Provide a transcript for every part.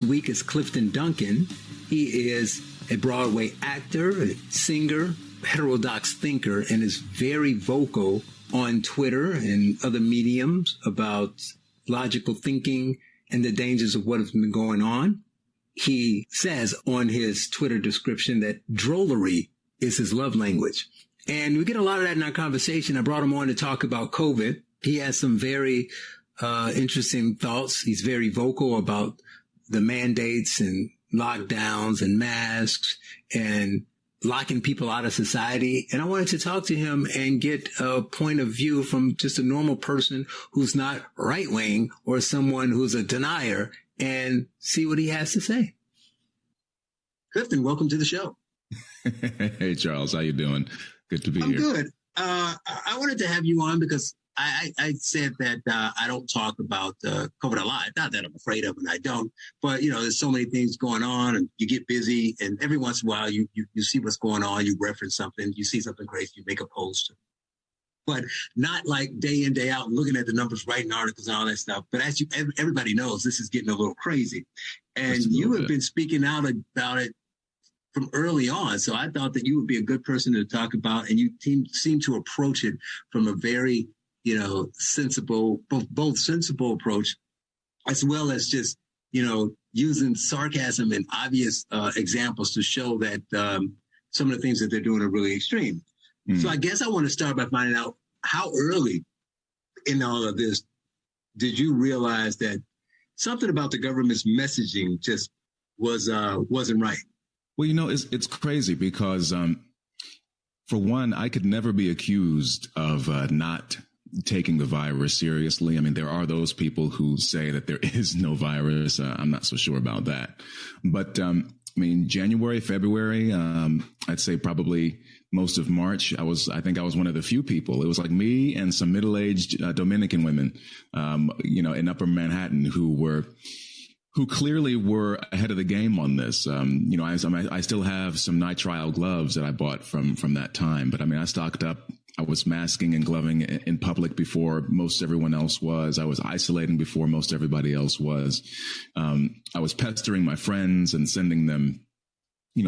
Week is Clifton Duncan. He is a Broadway actor, a singer, heterodox thinker, and is very vocal on Twitter and other mediums about logical thinking and the dangers of what has been going on. He says on his Twitter description that drollery is his love language. And we get a lot of that in our conversation. I brought him on to talk about COVID. He has some very interesting thoughts. He's very vocal about the mandates and lockdowns and masks and locking people out of society. And I wanted to talk to him and get a point of view from just a normal person who's not right wing or someone who's a denier and see what he has to say. Clifton, welcome to the show. Hey, Charles, how you doing? Good to be here. I'm good. I wanted to have you on because I said that I don't talk about COVID a lot. Not that I'm afraid of it, I don't. But, there's so many things going on and you get busy. And every once in a while, you see what's going on. You reference something. You see something crazy. You make a post. But not like day in, day out, looking at the numbers, writing articles and all that stuff. But as everybody knows, this is getting a little crazy. And you have been speaking out about it from early on. So I thought that you would be a good person to talk about. And you seem to approach it from a very sensible, both sensible approach, as well as just, using sarcasm and obvious examples to show that some of the things that they're doing are really extreme. Mm. So I guess I want to start by finding out how early in all of this did you realize that something about the government's messaging just wasn't right? Well, it's crazy because, for one, I could never be accused of not taking the virus seriously. I mean, there are those people who say that there is no virus. I'm not so sure about that. But, January, February, I'd say probably most of March, I think I was one of the few people. It was like me and some middle-aged Dominican women, in Upper Manhattan who clearly were ahead of the game on this. I still have some nitrile gloves that I bought from that time. But I stocked up. I was masking and gloving in public before most everyone else was. I was isolating before most everybody else was. I was pestering my friends and sending them,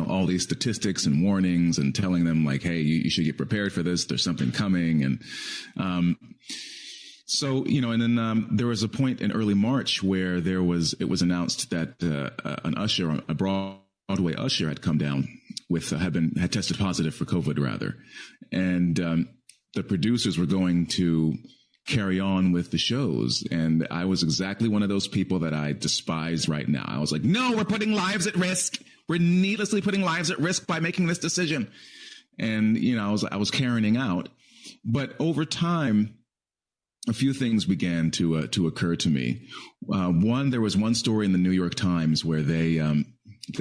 all these statistics and warnings and telling them like, hey, you should get prepared for this. There's something coming. And, so, and then there was a point in early March where it was announced that a Broadway usher had come down had tested positive for COVID rather. And the producers were going to carry on with the shows. And I was exactly one of those people that I despise right now. I was like, no, we're putting lives at risk. We're needlessly putting lives at risk by making this decision. And, I was carrying out. But over time, a few things began to occur to me. One, there was one story in the New York Times where they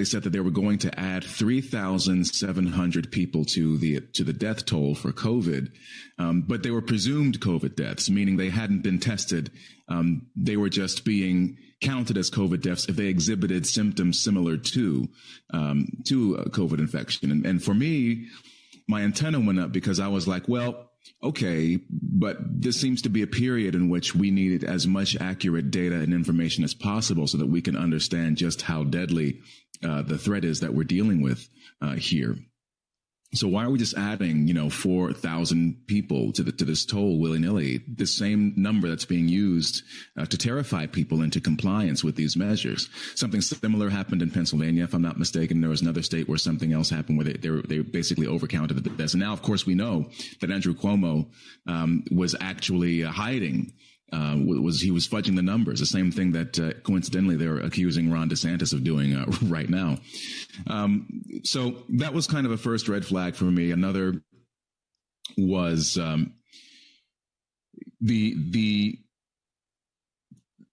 said that they were going to add 3,700 people to the death toll for COVID, but they were presumed COVID deaths, meaning they hadn't been tested. They were just being counted as COVID deaths if they exhibited symptoms similar to a COVID infection. And for me, my antenna went up because I was like, well, okay, but this seems to be a period in which we needed as much accurate data and information as possible so that we can understand just how deadly the threat is that we're dealing with here. So why are we just adding, 4,000 people to this toll willy-nilly, the same number that's being used to terrify people into compliance with these measures? Something similar happened in Pennsylvania, if I'm not mistaken. There was another state where something else happened where they basically overcounted the deaths. And now, of course, we know that Andrew Cuomo was actually hiding. He was fudging the numbers, the same thing that coincidentally they're accusing Ron DeSantis of doing right now. So that was kind of a first red flag for me. Another was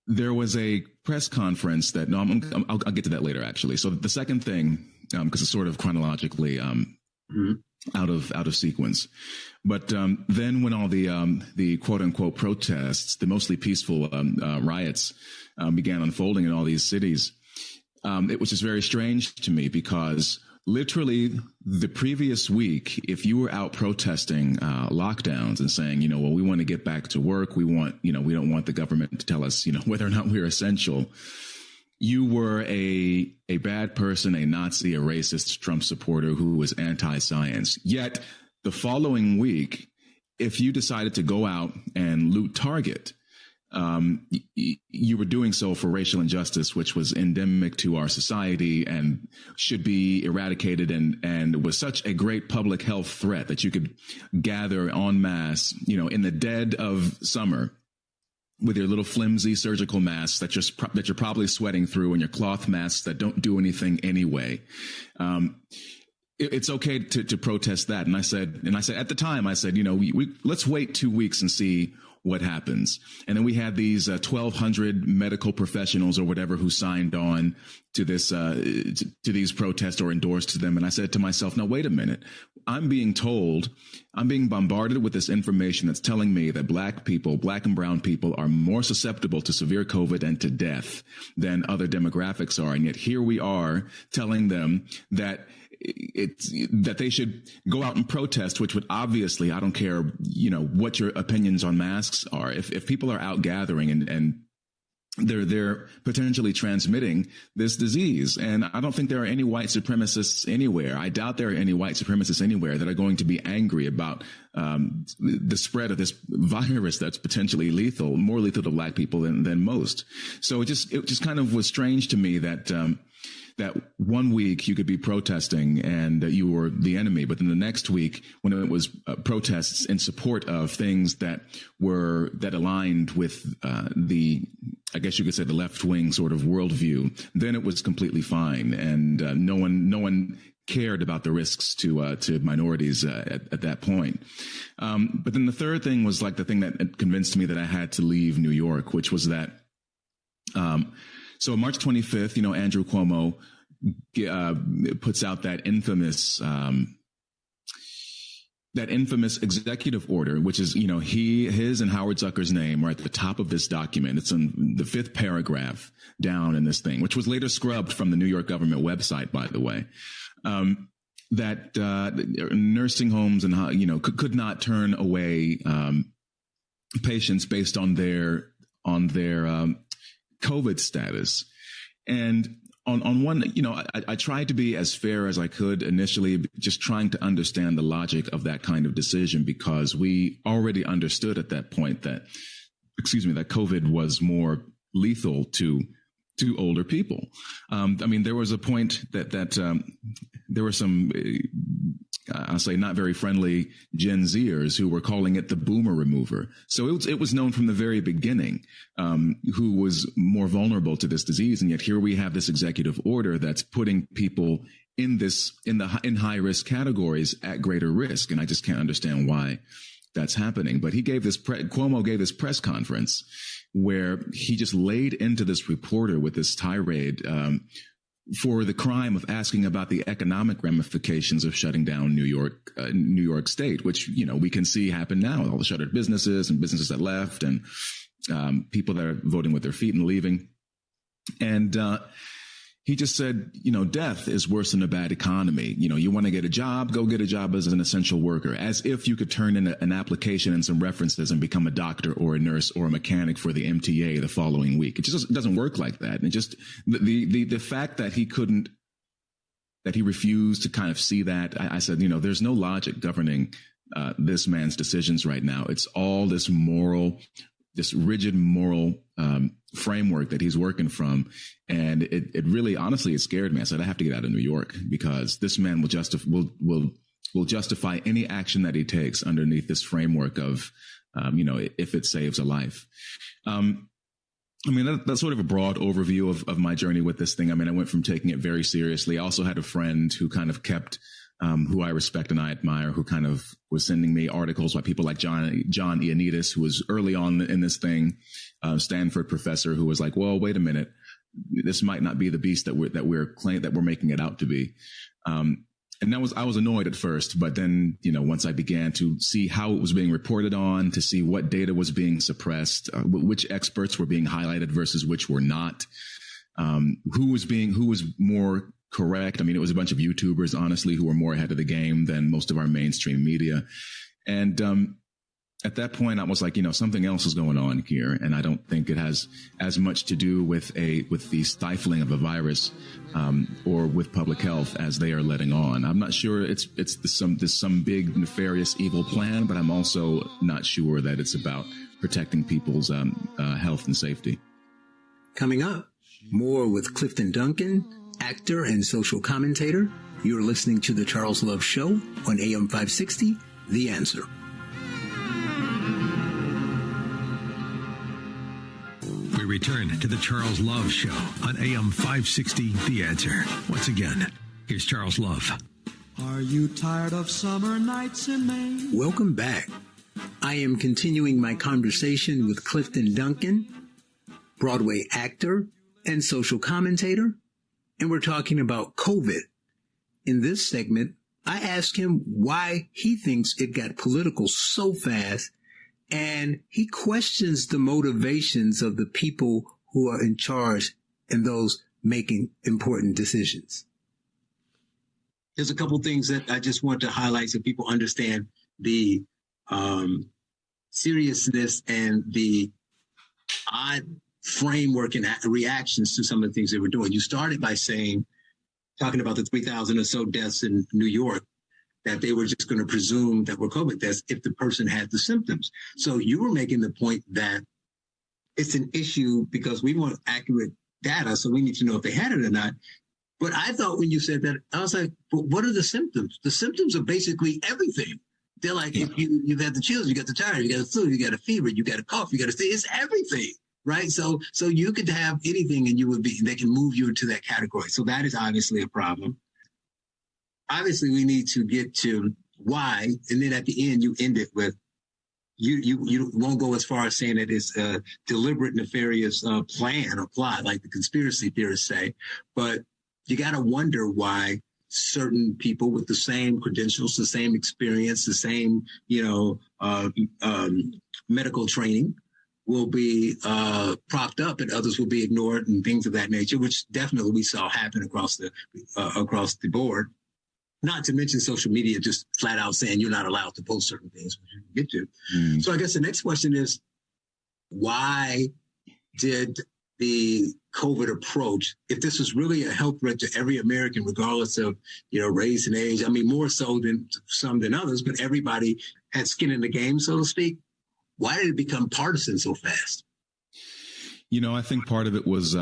there was a press conference that I'll get to that later actually. So the second thing, because it's sort of chronologically out of sequence. But then when all the quote unquote protests, the mostly peaceful riots began unfolding in all these cities, it was just very strange to me because literally the previous week, if you were out protesting lockdowns and saying, well, we want to get back to work. We want, we don't want the government to tell us, whether or not we're essential. you were a bad person, a Nazi, a racist Trump supporter who was anti-science. Yet the following week, if you decided to go out and loot Target, you were doing so for racial injustice, which was endemic to our society and should be eradicated, and was such a great public health threat that you could gather en masse, in the dead of summer with your little flimsy surgical masks that you're probably sweating through, and your cloth masks that don't do anything anyway. It's okay to protest that. And I said at the time, let's wait 2 weeks and see what happens. And then we had these 1,200 medical professionals or whatever who signed on to this to these protests or endorsed them. And I said to myself, now, wait a minute. I'm being bombarded with this information that's telling me that black and brown people are more susceptible to severe COVID and to death than other demographics are. And yet here we are telling them that that they should go out and protest, which would obviously, I don't care, what your opinions on masks are. If people are out gathering and they're potentially transmitting this disease. And I don't think there are any white supremacists anywhere. I doubt there are any white supremacists anywhere that are going to be angry about the spread of this virus that's potentially lethal, more lethal to black people than most. So it just kind of was strange to me that 1 week you could be protesting and you were the enemy, but then the next week when it was protests in support of things that aligned with I guess you could say the left wing sort of worldview, then it was completely fine, and no one cared about the risks to minorities at that point. But then the third thing was like the thing that convinced me that I had to leave New York, which was that. So on March 25th, Andrew Cuomo puts out that infamous executive order, which is, his and Howard Zucker's name are at the top of this document. It's in the 5th paragraph down in this thing, which was later scrubbed from the New York government website, by the way. That nursing homes and could not turn away patients based on their COVID status. And on one, I tried to be as fair as I could initially, just trying to understand the logic of that kind of decision, because we already understood at that point that COVID was more lethal to older people. There was a point that there were some, I'll say, not very friendly Gen Zers who were calling it the boomer remover. So it was known from the very beginning who was more vulnerable to this disease. And yet here we have this executive order that's putting people in high risk categories at greater risk. And I just can't understand why that's happening. But Cuomo gave this press conference where he just laid into this reporter with this tirade for the crime of asking about the economic ramifications of shutting down New York State, which, we can see happen now, all the shuttered businesses and businesses that left, and people that are voting with their feet and leaving. And he just said, death is worse than a bad economy. You want to get a job, go get a job as an essential worker, as if you could turn in an application and some references and become a doctor or a nurse or a mechanic for the MTA the following week. It just doesn't work like that. And just the fact that he refused to kind of see that, I said, there's no logic governing this man's decisions right now. It's all this rigid moral framework that he's working from. And it really, honestly, it scared me. I said, I have to get out of New York, because this man will justify any action that he takes underneath this framework of, if it saves a life. That's sort of a broad overview of my journey with this thing. I went from taking it very seriously. I also had a friend who kind of kept, who I respect and I admire, who kind of was sending me articles by people like John Ioannidis, who was early on in this thing, Stanford professor, who was like, well, wait a minute, this might not be the beast that we're making it out to be. And I was annoyed at first, but then, once I began to see how it was being reported on, to see what data was being suppressed, which experts were being highlighted versus which were not, who was more correct. It was a bunch of YouTubers, honestly, who were more ahead of the game than most of our mainstream media. And at that point, I was like, something else is going on here, and I don't think it has as much to do with the stifling of a virus or with public health as they are letting on. I'm not sure it's some big nefarious evil plan, but I'm also not sure that it's about protecting people's health and safety. Coming up, more with Clifton Duncan, actor and social commentator. You're listening to The Charles Love Show on AM 560, The Answer. We return to The Charles Love Show on AM 560, The Answer. Once again, here's Charles Love. Are you tired of summer nights in Maine? Welcome back. I am continuing my conversation with Clifton Duncan, Broadway actor and social commentator, and we're talking about COVID. In this segment, I asked him why he thinks it got political so fast, and he questions the motivations of the people who are in charge and those making important decisions. There's a couple things that I just want to highlight so people understand the seriousness and the odd framework and reactions to some of the things they were doing. You started by talking about the 3,000 or so deaths in New York, that they were just going to presume that were COVID deaths if the person had the symptoms. So you were making the point that it's an issue because we want accurate data, so we need to know if they had it or not. But I thought when you said that, I was like, but what are the symptoms? The symptoms are basically everything. They're like, if you've had the chills, you got the tired, you got the flu, you got a fever, you got a cough, you got it's everything, right? So you could have anything and they can move you into that category. So that is obviously a problem. Obviously, we need to get to why, and then at the end, you end it with, you won't go as far as saying that it's a deliberate, nefarious plan or plot, like the conspiracy theorists say, but you got to wonder why certain people with the same credentials, the same experience, the same, medical training will be propped up and others will be ignored and things of that nature, which definitely we saw happen across the board. Not to mention social media just flat out saying you're not allowed to post certain things, which you can get to. So I guess the next question is, why did the COVID approach, if this was really a health threat to every American, regardless of, race and age, I mean, more so than some than others, but everybody had skin in the game, so to speak, why did it become partisan so fast? I think part of it was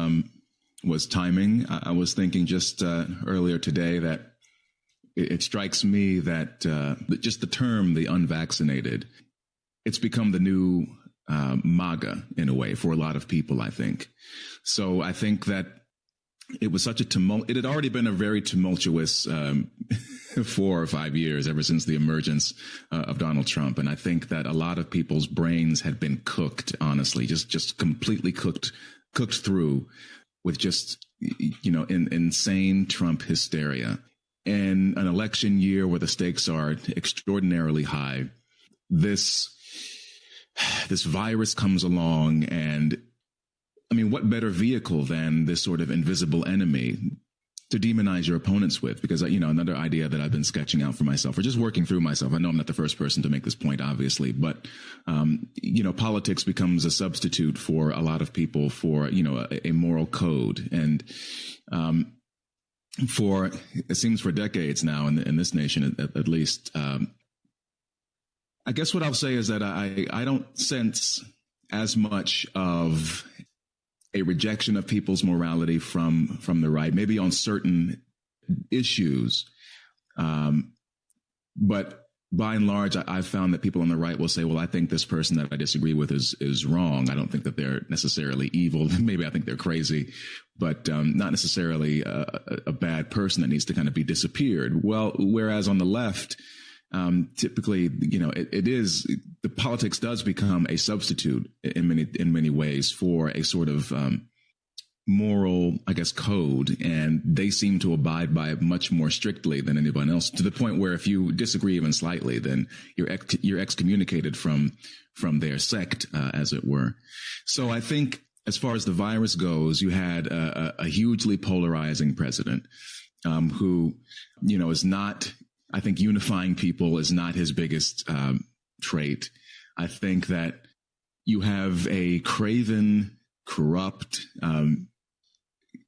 timing. I was thinking just earlier today that it strikes me that just the term, the unvaccinated, it's become the new MAGA in a way for a lot of people, I think. So I think that it was such a tumult. It had already been a very tumultuous 4 or 5 years ever since the emergence of Donald Trump. And I think that a lot of people's brains had been cooked, honestly, just completely cooked through with just, insane Trump hysteria. In an election year where the stakes are extraordinarily high, this virus comes along, and I mean, what better vehicle than this sort of invisible enemy to demonize your opponents with? Because, another idea that I've been sketching out for myself, or just working through myself, I know I'm not the first person to make this point, obviously, but, politics becomes a substitute for a lot of people for, a moral code. And, it seems for decades now in this nation, at least, I guess what I'll say is that I don't sense as much of a rejection of people's morality from the right, maybe on certain issues. But by and large, I've found that people on the right will say, well, I think this person that I disagree with is wrong. I don't think that they're necessarily evil. Maybe I think they're crazy, but not necessarily a bad person that needs to kind of be disappeared. Well, whereas on the left, typically, it is, the politics does become a substitute in many ways for a sort of moral, I guess, code, and they seem to abide by it much more strictly than anyone else, to the point where if you disagree even slightly, then you're excommunicated from their sect, as it were. So I think as far as the virus goes, you had a hugely polarizing president who, is not, I think unifying people is not his biggest trait. I think that you have a craven, corrupt,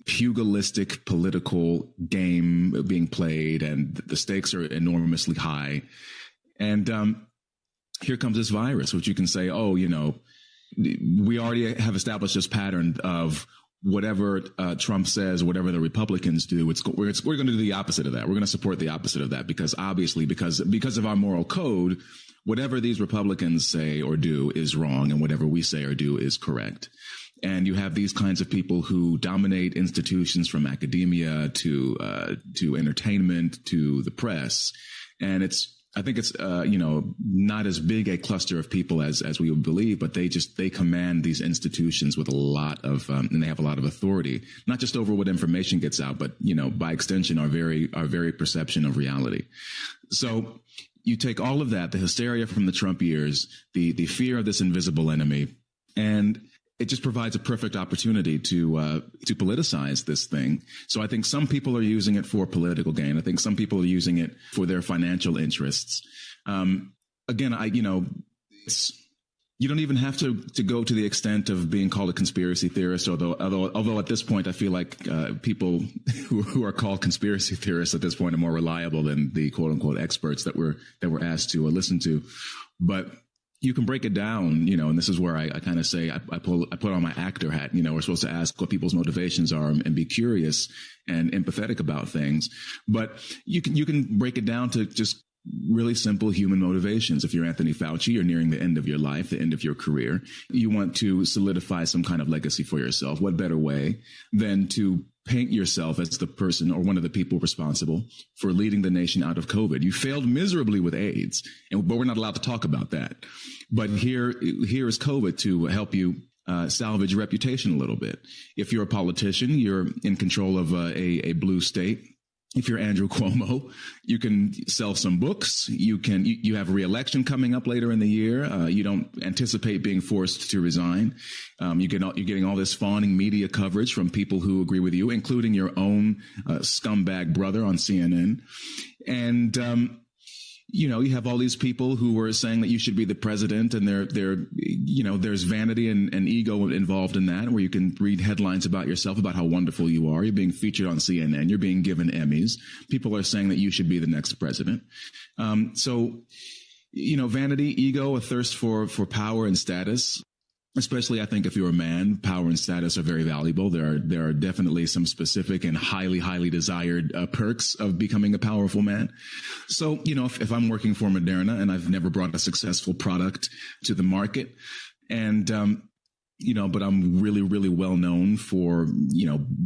pugilistic political game being played, and the stakes are enormously high. And here comes this virus, which you can say, oh, we already have established this pattern of whatever Trump says, whatever the Republicans do, we're going to do the opposite of that. We're going to support the opposite of that because obviously because of our moral code, whatever these Republicans say or do is wrong, and whatever we say or do is correct. And you have these kinds of people who dominate institutions from academia to entertainment to the press, and I think it's not as big a cluster of people as we would believe, but they command these institutions with a lot of and they have a lot of authority, not just over what information gets out, but by extension our very perception of reality. So you take all of that, the hysteria from the Trump years, the fear of this invisible enemy, and it just provides a perfect opportunity to politicize this thing. So I think some people are using it for political gain. I think some people are using it for their financial interests. Again, you don't even have to go to the extent of being called a conspiracy theorist. Although at this point, I feel like people who are called conspiracy theorists at this point are more reliable than the quote unquote experts that we're asked to listen to. But you can break it down, and this is where I kind of say I put on my actor hat. We're supposed to ask what people's motivations are and be curious and empathetic about things. But you can break it down to just really simple human motivations. If you're Anthony Fauci, you're nearing the end of your life, the end of your career. You want to solidify some kind of legacy for yourself. What better way than to paint yourself as the person or one of the people responsible for leading the nation out of COVID? You failed miserably with AIDS, but we're not allowed to talk about that. But here is COVID to help you salvage your reputation a little bit. If you're a politician, you're in control of a blue state. If you're Andrew Cuomo, you can sell some books. You have a re-election coming up later in the year. You don't anticipate being forced to resign. You're getting all this fawning media coverage from people who agree with you, including your own scumbag brother on CNN. And you have all these people who were saying that you should be the president, and there's vanity and ego involved in that, where you can read headlines about yourself, about how wonderful you are. You're being featured on CNN. You're being given Emmys. People are saying that you should be the next president. So vanity, ego, a thirst for power and status. Especially, I think, if you're a man, power and status are very valuable. There are definitely some specific and highly, highly desired perks of becoming a powerful man. So, if I'm working for Moderna and I've never brought a successful product to the market, and but I'm really, really well known for,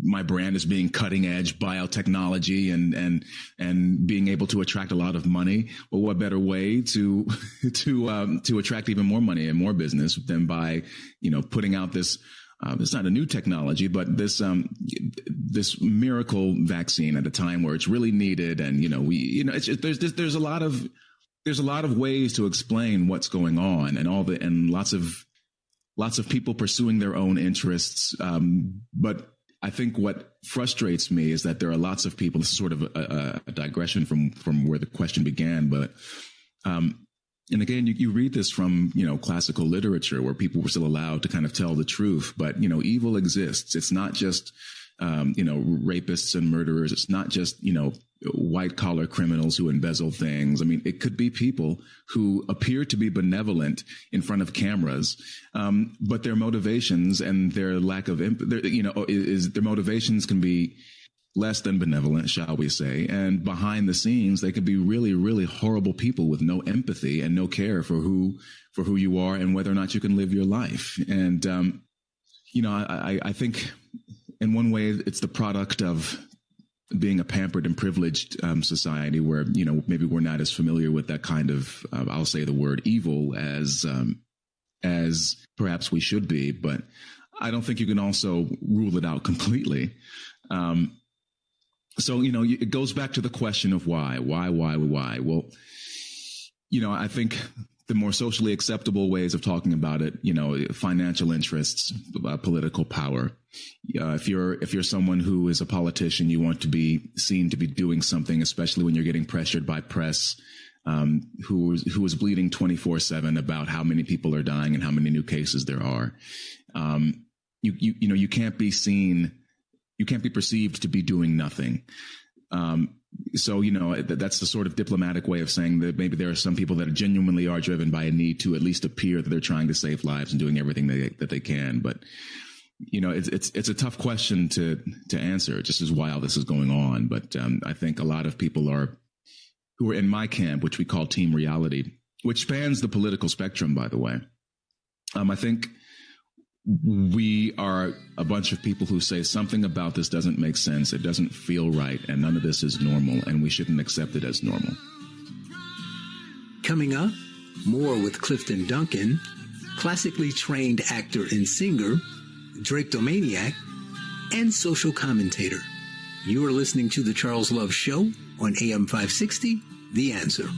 my brand as being cutting edge biotechnology and being able to attract a lot of money. Well, what better way to attract even more money and more business than by, putting out this, it's not a new technology, but this miracle vaccine at a time where it's really needed. And, there's a lot of ways to explain what's going on, and lots of people pursuing their own interests. But I think what frustrates me is that there are lots of people, this is sort of a digression from where the question began, but, and again, you read this from, classical literature where people were still allowed to kind of tell the truth, but, evil exists. It's not just, rapists and murderers. It's not just, white collar criminals who embezzle things. I mean, it could be people who appear to be benevolent in front of cameras, but their motivations and their lack of, their motivations can be less than benevolent, shall we say. And behind the scenes, they could be really, really horrible people with no empathy and no care for who you are and whether or not you can live your life. And, I think in one way it's the product of being a pampered and privileged society where, maybe we're not as familiar with that kind of, I'll say the word evil as perhaps we should be, but I don't think you can also rule it out completely. So, it goes back to the question of why. Well, I think the more socially acceptable ways of talking about it, financial interests, political power. If you're someone who is a politician, you want to be seen to be doing something, especially when you're getting pressured by press who was bleeding 24/7 about how many people are dying and how many new cases there are. You can't be seen, you can't be perceived to be doing nothing. So, that's the sort of diplomatic way of saying that maybe there are some people that genuinely are driven by a need to at least appear that they're trying to save lives and doing everything that they can. But, it's a tough question to answer, just as while this is going on. But I think a lot of people who are in my camp, which we call Team Reality, which spans the political spectrum, by the way. I think we are a bunch of people who say something about this doesn't make sense, it doesn't feel right, and none of this is normal, and we shouldn't accept it as normal. Coming up, more with Clifton Duncan, classically trained actor and singer, drapetomaniac, and social commentator. You are listening to The Charles Love Show on AM 560, The Answer.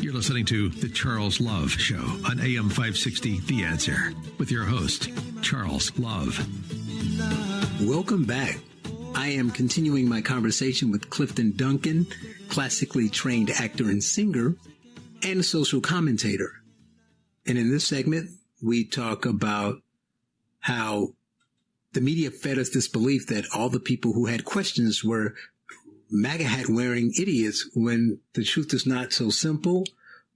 You're listening to The Charles Love Show on AM 560, The Answer, with your host, Charles Love. Welcome back. I am continuing my conversation with Clifton Duncan, classically trained actor and singer, and social commentator. And in this segment, we talk about how the media fed us this belief that all the people who had questions were MAGA hat wearing idiots, when the truth is not so simple.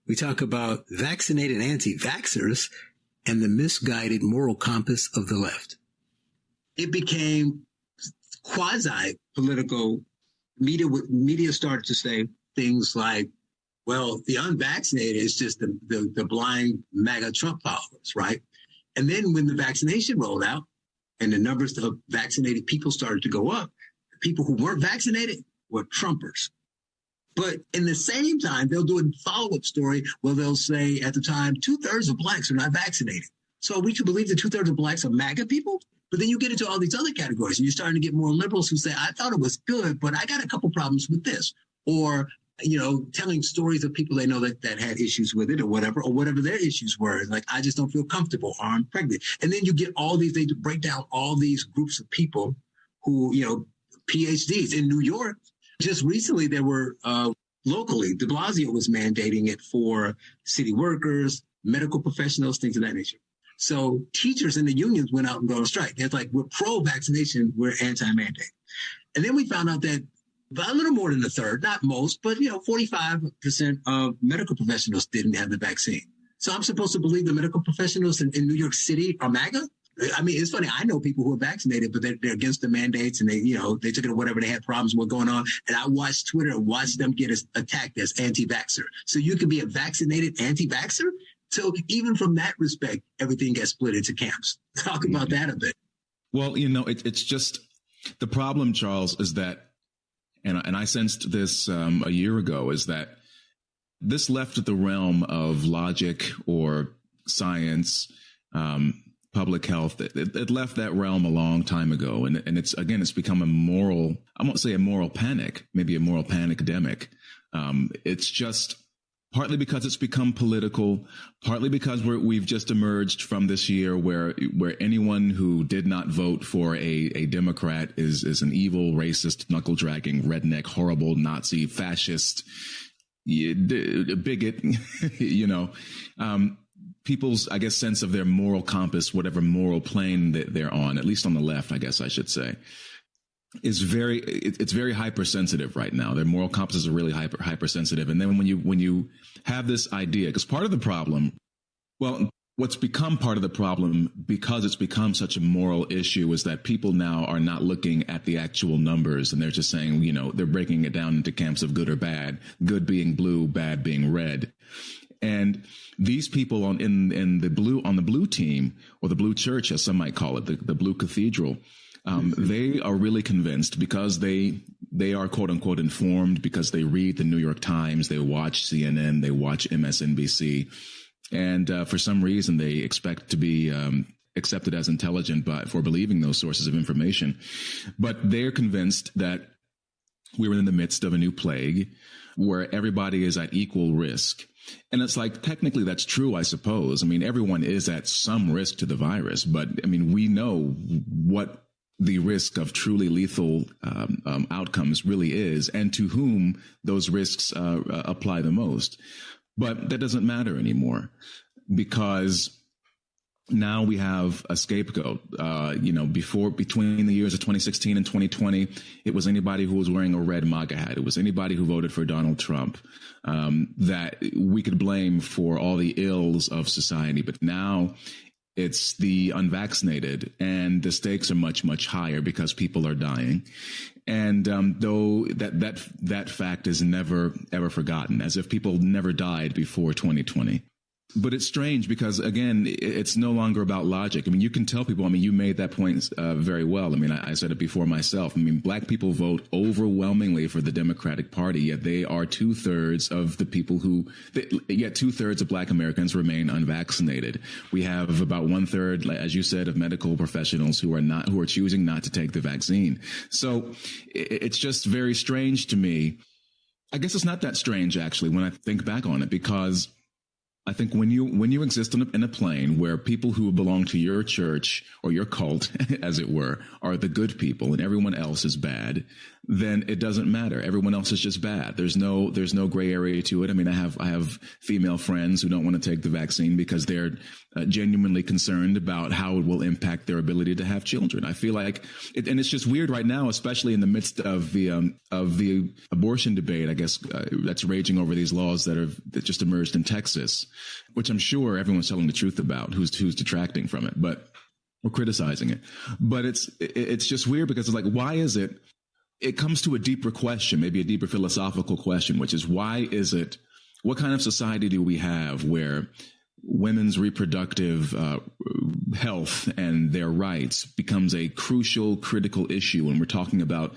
We talk about vaccinated anti-vaxxers and the misguided moral compass of the left. It became quasi-political. Media started to say things like, well, the unvaccinated is just the blind MAGA Trump followers, right? And then when the vaccination rolled out and the numbers of vaccinated people started to go up, the people who weren't vaccinated were Trumpers. But in the same time, they'll do a follow-up story where they'll say at the time, 2/3 of blacks are not vaccinated. So we should believe that 2/3 of blacks are MAGA people? But then you get into all these other categories and you're starting to get more liberals who say, I thought it was good, but I got a couple problems with this. Or, telling stories of people they know that had issues with it or whatever their issues were. Like, I just don't feel comfortable, or I'm pregnant. And then you get they break down all these groups of people who, PhDs in New York. Just recently, there were locally, de Blasio was mandating it for city workers, medical professionals, things of that nature. So teachers in the unions went out and go on strike. It's like, we're pro-vaccination, we're anti-mandate. And then we found out that a little more than a third, not most, but 45% of medical professionals didn't have the vaccine. So I'm supposed to believe the medical professionals in New York City are MAGA? I mean, it's funny. I know people who are vaccinated, but they're against the mandates, and they took it or whatever. They had problems with going on. And I watched Twitter and watched them get attacked as anti-vaxxer. So you can be a vaccinated anti-vaxxer. So even from that respect, everything gets split into camps. Talk about that a bit. Well, it's just the problem, Charles, is that, and I sensed this a year ago, is that this left the realm of logic or science, public health. It left that realm a long time ago. And it's become a moral, I won't say a moral panic, maybe a moral panicdemic. It's just partly because it's become political, partly because we've just emerged from this year where anyone who did not vote for a Democrat is an evil, racist, knuckle-dragging, redneck, horrible, Nazi, fascist, bigot, people's, I guess, sense of their moral compass, whatever moral plane that they're on, at least on the left, I guess I should say, is it's very hypersensitive right now. Their moral compasses are really hypersensitive. And then when you have this idea, because part of the problem, well, what's become part of the problem because it's become such a moral issue is that people now are not looking at the actual numbers, and they're just saying, they're breaking it down into camps of good or bad, good being blue, bad being red. And these people on the blue team, or the blue church, as some might call it, the blue cathedral, they are really convinced because they are quote unquote informed, because they read the New York Times, they watch CNN, they watch MSNBC, and for some reason they expect to be accepted as intelligent for believing those sources of information. But they're convinced that we're in the midst of a new plague where everybody is at equal risk. And it's like, technically that's true, I suppose. I mean, everyone is at some risk to the virus, but I mean, we know what the risk of truly lethal outcomes really is, and to whom those risks apply the most. But that doesn't matter anymore, because now we have a scapegoat. Between the years of 2016 and 2020, it was anybody who was wearing a red MAGA hat. It was anybody who voted for Donald Trump that we could blame for all the ills of society. But now it's the unvaccinated, and the stakes are much, much higher because people are dying. And though that fact is never, ever forgotten, as if people never died before 2020. But it's strange because, again, it's no longer about logic. I mean, you can tell people, I mean, you made that point very well. I mean, I said it before myself. I mean, black people vote overwhelmingly for the Democratic Party, yet they are 2/3 of the people yet 2/3 of black Americans remain unvaccinated. We have about 1/3, as you said, of medical professionals who are choosing not to take the vaccine. So it's just very strange to me. I guess it's not that strange, actually, when I think back on it, because I think when you exist in a plane where people who belong to your church or your cult, as it were, are the good people and everyone else is bad, then it doesn't matter. Everyone else is just bad. There's no gray area to it. I mean, I have female friends who don't want to take the vaccine because they're genuinely concerned about how it will impact their ability to have children. I feel like and it's just weird right now, especially in the midst of the abortion debate, I guess, that's raging over these laws that just emerged in Texas, which I'm sure everyone's telling the truth about, who's detracting from it, but or criticizing it. But it's just weird because it's like, why is it? It comes to a deeper question, maybe a deeper philosophical question, which is, why is it? What kind of society do we have where women's reproductive health and their rights becomes a crucial, critical issue when we're talking about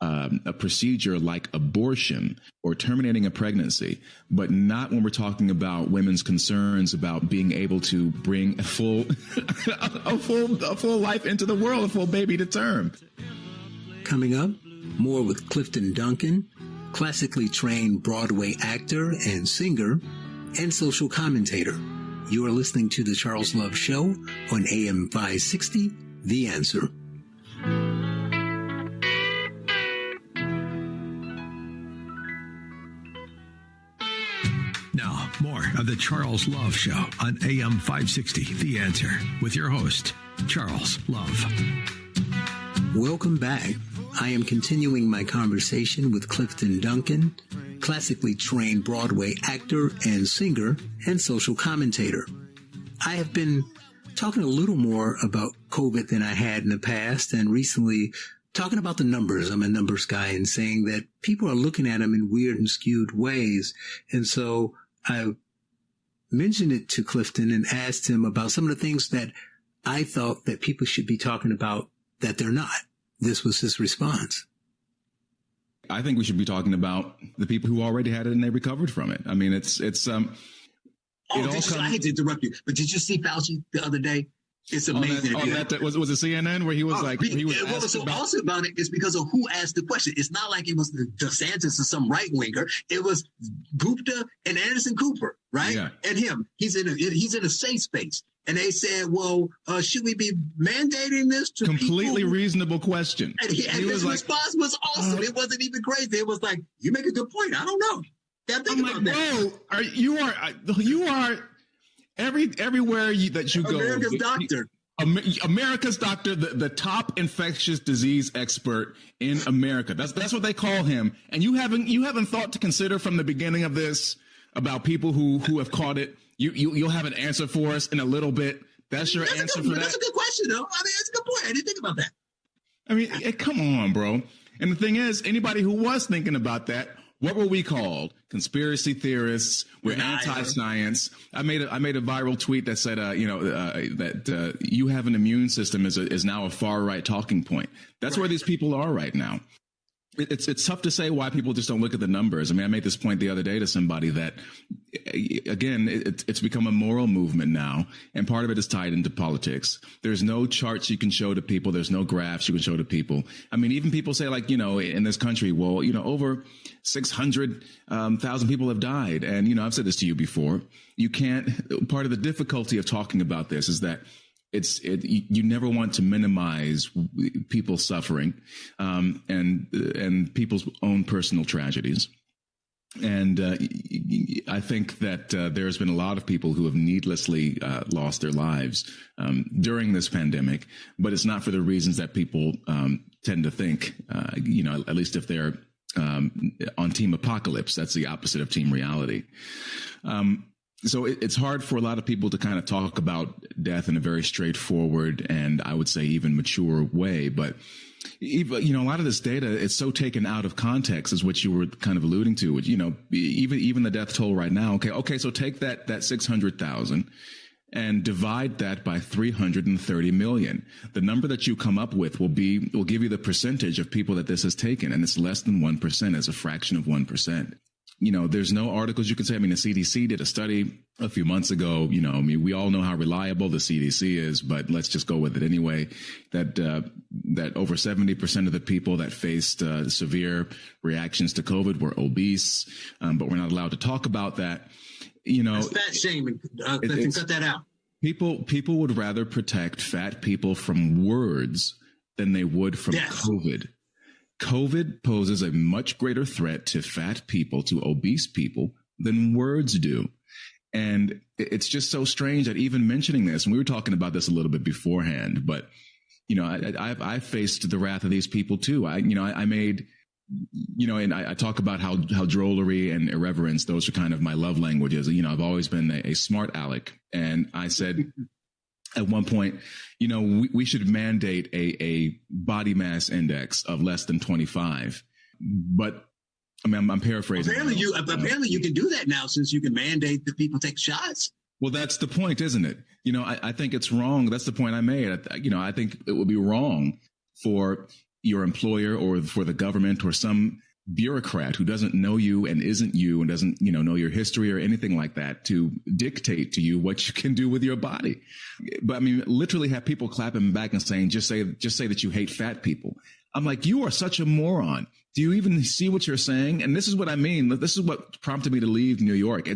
a procedure like abortion or terminating a pregnancy, but not when we're talking about women's concerns about being able to bring a full life into the world, a full baby to term? Coming up, more with Clifton Duncan, classically trained Broadway actor and singer and social commentator. You are listening to The Charles Love Show on AM 560, The Answer. Now, more of The Charles Love Show on AM 560, The Answer, with your host, Charles Love. Welcome back. I am continuing my conversation with Clifton Duncan, classically trained Broadway actor and singer and social commentator. I have been talking a little more about COVID than I had in the past, and recently talking about the numbers. I'm a numbers guy, and saying that people are looking at them in weird and skewed ways. And so I mentioned it to Clifton and asked him about some of the things that I thought that people should be talking about that they're not. This was his response. I think we should be talking about the people who already had it and they recovered from it. I mean, I hate to interrupt you, but did you see Fauci the other day? It's amazing. Was it CNN where he was what was so awesome about it is because of who asked the question. It's not like it was DeSantis or some right winger. It was Gupta and Anderson Cooper, right? Yeah. And him. He's in a safe space. And they said, well, should we be mandating this to completely people? Reasonable question. And his response was awesome. It wasn't even crazy. It was like, you make a good point. I don't know. I'm like, bro, you are everywhere that you go. America's doctor. America's doctor, the top infectious disease expert in America. That's what they call him. And you haven't thought to consider from the beginning of this about people who have caught it. You'll have an answer for us in a little bit. That's your answer for that? That's a good question, though. I mean, that's a good point. I didn't think about that. I mean, come on, bro. And the thing is, anybody who was thinking about that, what were we called? Conspiracy theorists. We're anti-science. I made a viral tweet that said, that you have an immune system is now a far right talking point. That's where these people are right now. It's tough to say why people just don't look at the numbers. I mean, I made this point the other day to somebody that, again, it's become a moral movement now, and part of it is tied into politics. There's no charts you can show to people. There's no graphs you can show to people. I mean, even people say, like, in this country, well, over 600,000 people have died. And, I've said this to you before. You can't, part of the difficulty of talking about this is that you never want to minimize people's suffering, and people's own personal tragedies. And I think that there's been a lot of people who have needlessly lost their lives during this pandemic, but it's not for the reasons that people tend to think, at least if they're on Team Apocalypse. That's the opposite of Team Reality. So it's hard for a lot of people to kind of talk about death in a very straightforward and I would say even mature way. But even, a lot of this data, it's so taken out of context, is what you were kind of alluding to. Even the death toll right now. Okay. So take that 600,000 and divide that by 330 million. The number that you come up with will give you the percentage of people that this has taken, and it's less than 1%, as a fraction of 1%. There's no articles you can say. I mean, the CDC did a study a few months ago. We all know how reliable the CDC is, but let's just go with it anyway. That over 70% of the people that faced severe reactions to COVID were obese, but we're not allowed to talk about that. That's fat shaming. Cut that out. People would rather protect fat people from words than they would from COVID. COVID poses a much greater threat to fat people, to obese people, than words do. And it's just so strange that even mentioning this, and we were talking about this a little bit beforehand, but, I faced the wrath of these people too. I made, and I talk about how drollery and irreverence, those are kind of my love languages. I've always been a smart aleck. And I said, at one point, we should mandate a body mass index of less than 25. But I mean, I'm paraphrasing. Apparently you can do that now, since you can mandate that people take shots. Well, that's the point, isn't it? I think it's wrong. That's the point I made. I think it would be wrong for your employer or for the government or some bureaucrat who doesn't know you and isn't you and doesn't, know your history or anything like that to dictate to you what you can do with your body. But I mean, literally have people clapping back and saying, just say that you hate fat people. I'm like, you are such a moron. Do you even see what you're saying? And this is what I mean. This is what prompted me to leave New York.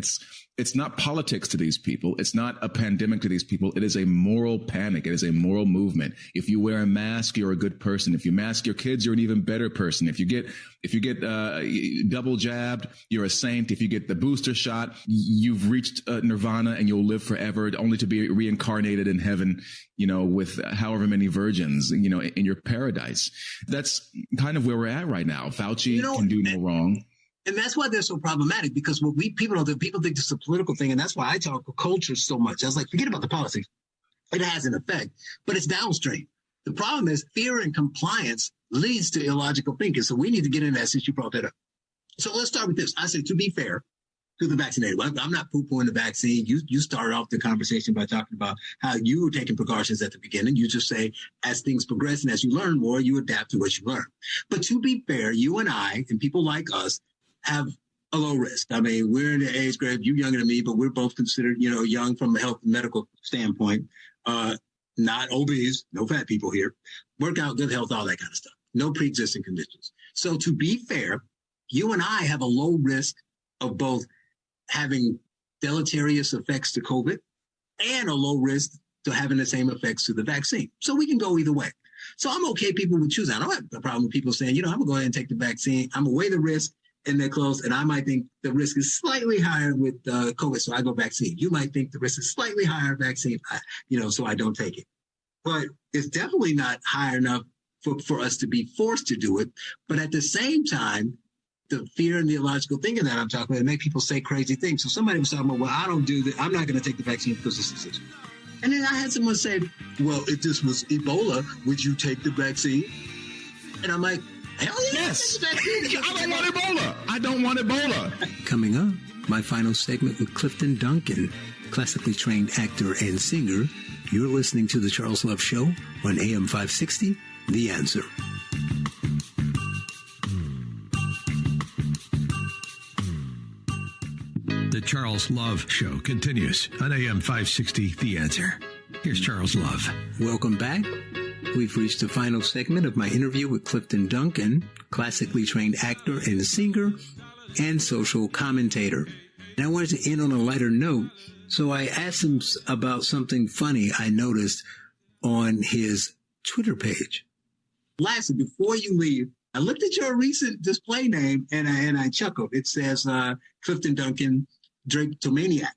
It's not politics to these people. It's not a pandemic to these people. It is a moral panic. It is a moral movement. If you wear a mask, you're a good person. If you mask your kids, you're an even better person. If you get double jabbed, you're a saint. If you get the booster shot, you've reached nirvana and you'll live forever, only to be reincarnated in heaven, with however many virgins, in your paradise. That's kind of where we're at right now. Fauci can do no wrong. And that's why they're so problematic, because what people think this is a political thing. And that's why I talk culture so much. I was like, forget about the politics. It has an effect, but it's downstream. The problem is fear and compliance leads to illogical thinking. So we need to get into that, since you brought that up. So let's start with this. I said, to be fair to the vaccinated, I'm not poo-pooing the vaccine. You started off the conversation by talking about how you were taking precautions at the beginning. You just say, as things progress and as you learn more, you adapt to what you learn. But to be fair, you and I and people like us have a low risk. I mean, we're in the age grade, you're younger than me, but we're both considered, young from a health and medical standpoint, not obese, no fat people here, workout, good health, all that kind of stuff. No pre-existing conditions. So to be fair, you and I have a low risk of both having deleterious effects to COVID and a low risk to having the same effects to the vaccine. So we can go either way. So I'm okay people would choose. I don't have a problem with people saying, I'm gonna go ahead and take the vaccine. I'm gonna weigh the risk and they're close, and I might think the risk is slightly higher with COVID, so I go vaccine. You might think the risk is slightly higher vaccine, so I don't take it. But it's definitely not high enough for us to be forced to do it. But at the same time, the fear and the illogical thinking that I'm talking about make people say crazy things. So somebody was talking about, well, I don't do that. I'm not going to take the vaccine because this is this. And then I had someone say, well, if this was Ebola, would you take the vaccine? And I'm like, hell yes. I don't want Ebola. I don't want Ebola. Coming up, my final segment with Clifton Duncan, classically trained actor and singer. You're listening to The Charles Love Show on AM 560, The Answer. Charles Love Show continues on AM 560, The Answer. Here's Charles Love. Welcome back. We've reached the final segment of my interview with Clifton Duncan, classically trained actor and singer and social commentator. And I wanted to end on a lighter note, so I asked him about something funny I noticed on his Twitter page. Lastly, before you leave, I looked at your recent display name and I chuckled. It says Clifton Duncan, Drapetomaniac.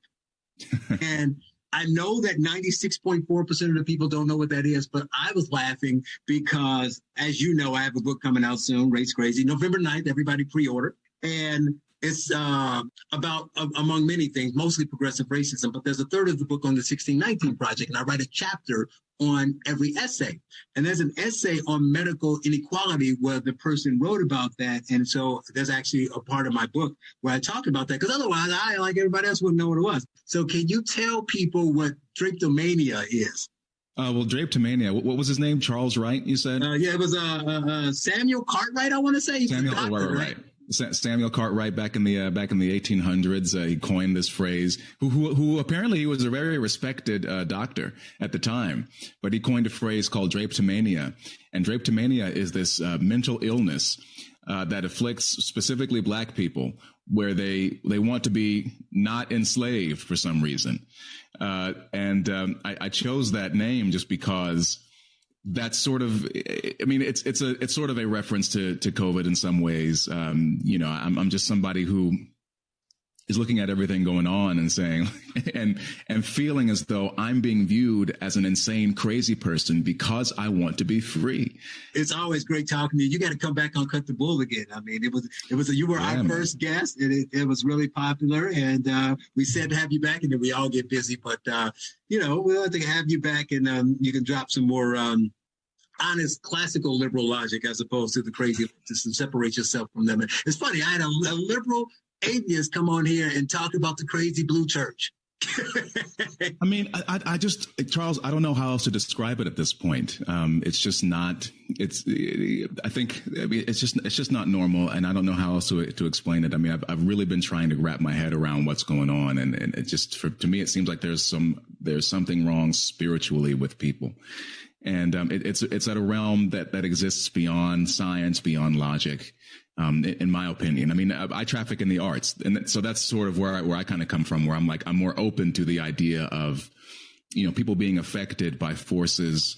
And I know that 96.4% of the people don't know what that is, but I was laughing because, as you know, I have a book coming out soon, Race Crazy, November 9th, everybody pre-order. And it's about, among many things, mostly progressive racism, but there's a third of the book on the 1619 Project, and I write a chapter on every essay. And there's an essay on medical inequality where the person wrote about that. And so there's actually a part of my book where I talk about that, because otherwise I, like everybody else, wouldn't know what it was. So can you tell people what drapetomania is? Well, drapetomania, what was his name? Charles Wright, you said? Yeah, it was Samuel Cartwright, I want to say. Samuel, right. Samuel Cartwright back in the 1800s, he coined this phrase. Who apparently he was a very respected doctor at the time, but he coined a phrase called drapetomania, and drapetomania is this mental illness that afflicts specifically Black people, where they want to be not enslaved for some reason, I chose that name just because. That's sort of, I mean, it's sort of a reference to COVID in some ways. I'm just somebody who is looking at everything going on and saying, and feeling as though I'm being viewed as an insane, crazy person because I want to be free. It's always great talking to you. You got to come back on Cut the Bull again. I mean, you were our first guest, and it was really popular, and we said to have you back, and then we all get busy, but we'll have to have you back, and you can drop some more honest classical liberal logic as opposed to the crazy, to separate yourself from them. It's funny, I had a liberal atheist come on here and talk about the crazy blue church. I mean, I just, Charles, I don't know how else to describe it at this point. It's just not, it's just not normal. And I don't know how else to explain it. I mean, I've really been trying to wrap my head around what's going on. And it just, to me, it seems like there's something wrong spiritually with people. And it's at a realm that exists beyond science, beyond logic, in my opinion. I mean, I traffic in the arts, and so that's sort of where I kind of come from, where I'm more open to the idea of, people being affected by forces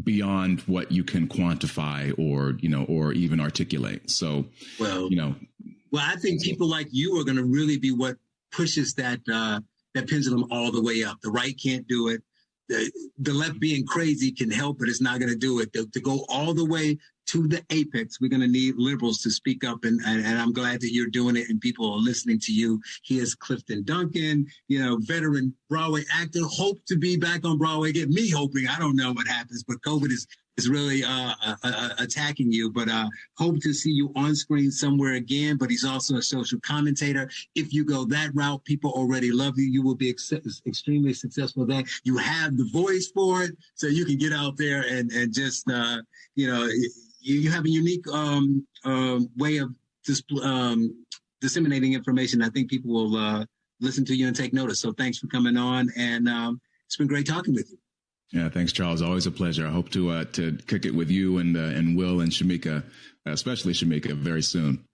beyond what you can quantify or even articulate. So, well, I think people like you are going to really be what pushes that pendulum all the way up. The right can't do it. The left being crazy can help, but it's not going to do it. To go all the way to the apex, we're going to need liberals to speak up, and I'm glad that you're doing it and people are listening to you. Here's Clifton Duncan, veteran Broadway actor, hope to be back on Broadway. Get me hoping. I don't know what happens, but COVID is really attacking you, but hope to see you on screen somewhere again. But he's also a social commentator. If you go that route, people already love you. You will be extremely successful there. You have the voice for it, so you can get out there and just, you have a unique way of disseminating information. I think people will listen to you and take notice. So thanks for coming on, and it's been great talking with you. Yeah, thanks, Charles. Always a pleasure. I hope to kick it with you and Will and Shamika, especially Shamika, very soon.